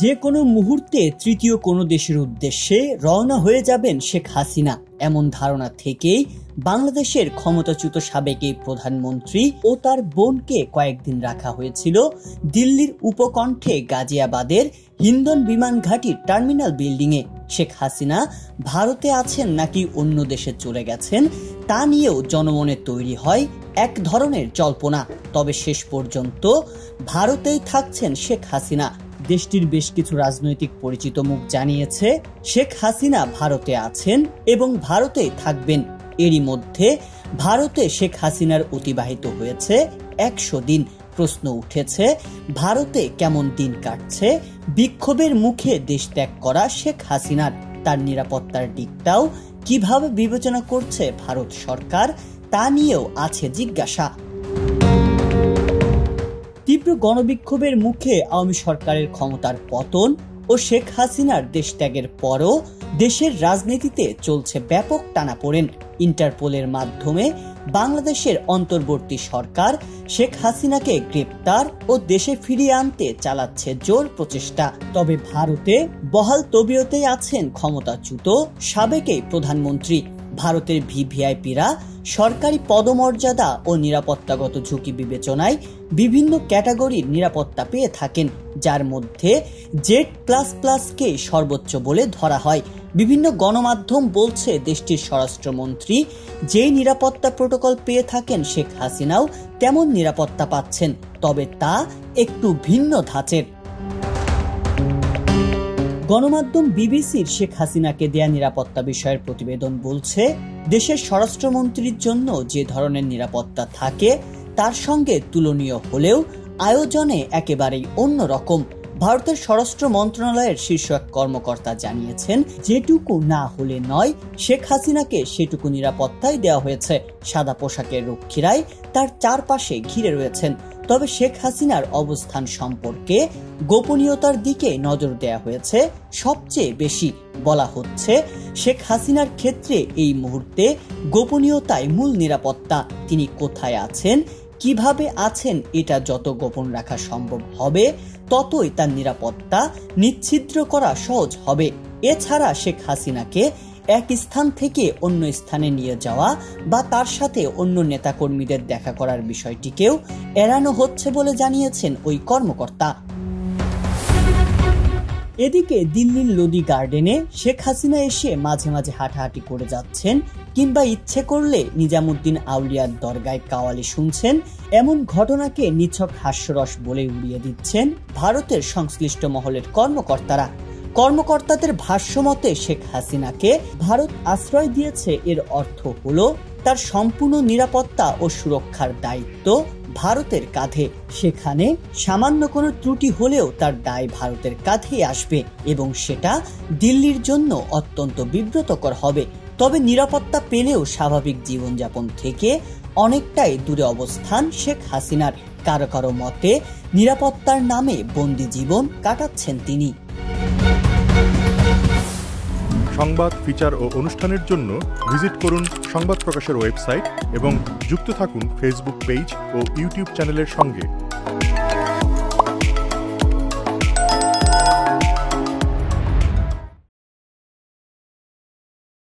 যে কোনো মুহূর্তে তৃতীয় কোনো দেশের উদ্দেশ্যে রওনা হয়ে যাবেন শেখ হাসিনা, এমন ধারণা থেকেই বাংলাদেশের ক্ষমতাচ্যুত সাবেক এই প্রধানমন্ত্রী ও তার বোনকে কয়েকদিন রাখা হয়েছিল দিল্লির উপকণ্ঠে গাজিয়াবাদের হিন্দন বিমান ঘাঁটির টার্মিনাল বিল্ডিংয়ে। শেখ হাসিনা ভারতে আছেন নাকি অন্য দেশে চলে গেছেন তা নিয়েও জনমনে তৈরি হয় এক ধরনের জল্পনা। তবে শেষ পর্যন্ত ভারতেই থাকছেন শেখ হাসিনা। দেশটির বেশ কিছু রাজনৈতিক পরিচিত মুখ জানিয়েছে শেখ হাসিনা ভারতে আছেন এবং ভারতেই থাকবেন। এরই মধ্যে ভারতে শেখ হাসিনার অতিবাহিত হয়েছে 100 দিন। প্রশ্ন উঠেছে ভারতে কেমন দিন কাটছে বিক্ষোভের মুখে দেশ ত্যাগ করা শেখ হাসিনার। তার নিরাপত্তার দিকটাও কিভাবে বিবেচনা করছে ভারত সরকার তা নিয়েও আছে জিজ্ঞাসা। তীব্র গণবিক্ষোভের মুখে আওয়ামী সরকারের ক্ষমতার পতন ও শেখ হাসিনার দেশ ত্যাগের পরও দেশের রাজনীতিতে চলছে ব্যাপক টানাপোড়েন। ইন্টারপোলের মাধ্যমে বাংলাদেশের অন্তর্বর্তী সরকার শেখ হাসিনাকে গ্রেপ্তার ও দেশে ফিরিয়ে আনতে চালাচ্ছে জোর প্রচেষ্টা। তবে ভারতে বহাল তবিয়তেই আছেন ক্ষমতাচ্যুত সাবেক এই প্রধানমন্ত্রী। ভারতের ভিভিআইপিরা সরকারি পদমর্যাদা ও নিরাপত্তাগত ঝুঁকি বিবেচনায় বিভিন্ন ক্যাটাগরির নিরাপত্তা পেয়ে থাকেন, যার মধ্যে Z++কে সর্বোচ্চ বলে ধরা হয়। বিভিন্ন গণমাধ্যম বলছে দেশটির স্বরাষ্ট্রমন্ত্রী যেই নিরাপত্তা প্রোটোকল পেয়ে থাকেন শেখ হাসিনাও তেমন নিরাপত্তা পাচ্ছেন, তবে তা একটু ভিন্ন ধাঁচের। গণমাধ্যম বিবিসির শেখ হাসিনাকে দেয়া নিরাপত্তা বিষয়ের প্রতিবেদন বলছে দেশের স্বরাষ্ট্রমন্ত্রীর জন্য যে ধরনের নিরাপত্তা থাকে তার সঙ্গে তুলনীয় হলেও আয়োজনে একেবারেই অন্যরকম। ভারতের স্বরাষ্ট্র মন্ত্রণালয়ের শীর্ষ এক কর্মকর্তা জানিয়েছেন যেটুকু না হলে নয় শেখ হাসিনাকে সেটুকু নিরাপত্তাই দেওয়া হয়েছে। সাদা পোশাকের রক্ষীরাই তার চারপাশে ঘিরে রয়েছেন। তবে শেখ হাসিনার অবস্থান সম্পর্কে গোপনীয়তার দিকে নজর দেওয়া হয়েছে সবচেয়ে বেশি। বলা হচ্ছে শেখ হাসিনার ক্ষেত্রে এই মুহূর্তে গোপনীয়তাই মূল নিরাপত্তা। তিনি কোথায় আছেন, কিভাবে আছেন, এটা যত গোপন রাখা সম্ভব হবে ততই তার নিরাপত্তা নিশ্চিদ্র করা সহজ হবে। এছাড়া শেখ হাসিনাকে এক স্থান থেকে অন্য স্থানে নিয়ে যাওয়া বা তার সাথে অন্য নেতাকর্মীদের দেখা করার বিষয়টিকেও এড়ানো হচ্ছে বলে জানিয়েছেন ওই কর্মকর্তা। এদিকে দিল্লির লোদি গার্ডেনে শেখ হাসিনা এসে মাঝে মাঝে হাঁটাহাঁটি করে যাচ্ছেন কিংবা ইচ্ছে করলে নিজামুদ্দিন আউলিয়ার দরগায় কাওয়ালি শুনছেন, এমন ঘটনাকে নিছক হাস্যরস বলে উড়িয়ে দিচ্ছেন ভারতের সংশ্লিষ্ট মহলের কর্মকর্তাদের ভাষ্যমতে শেখ হাসিনাকে ভারত আশ্রয় দিয়েছে এর অর্থ হলো তার সম্পূর্ণ নিরাপত্তা ও সুরক্ষার দায়িত্ব ভারতের কাঁধে। সেখানে সামান্য কোনো ত্রুটি হলেও তার দায় ভারতের কাঁধেই আসবে এবং সেটা দিল্লির জন্য অত্যন্ত বিব্রতকর হবে। তবে নিরাপত্তা পেলেও স্বাভাবিক জীবনযাপন থেকে অনেকটাই দূরে অবস্থান শেখ হাসিনার। কারো কারো মতে নিরাপত্তার নামে বন্দি জীবন কাটাচ্ছেন তিনি। সংবাদ, ফিচার ও অনুষ্ঠানের জন্য ভিজিট করুন সংবাদ প্রকাশের ওয়েবসাইট এবং যুক্ত থাকুন ফেসবুক পেজ ও ইউটিউব চ্যানেলের সঙ্গে।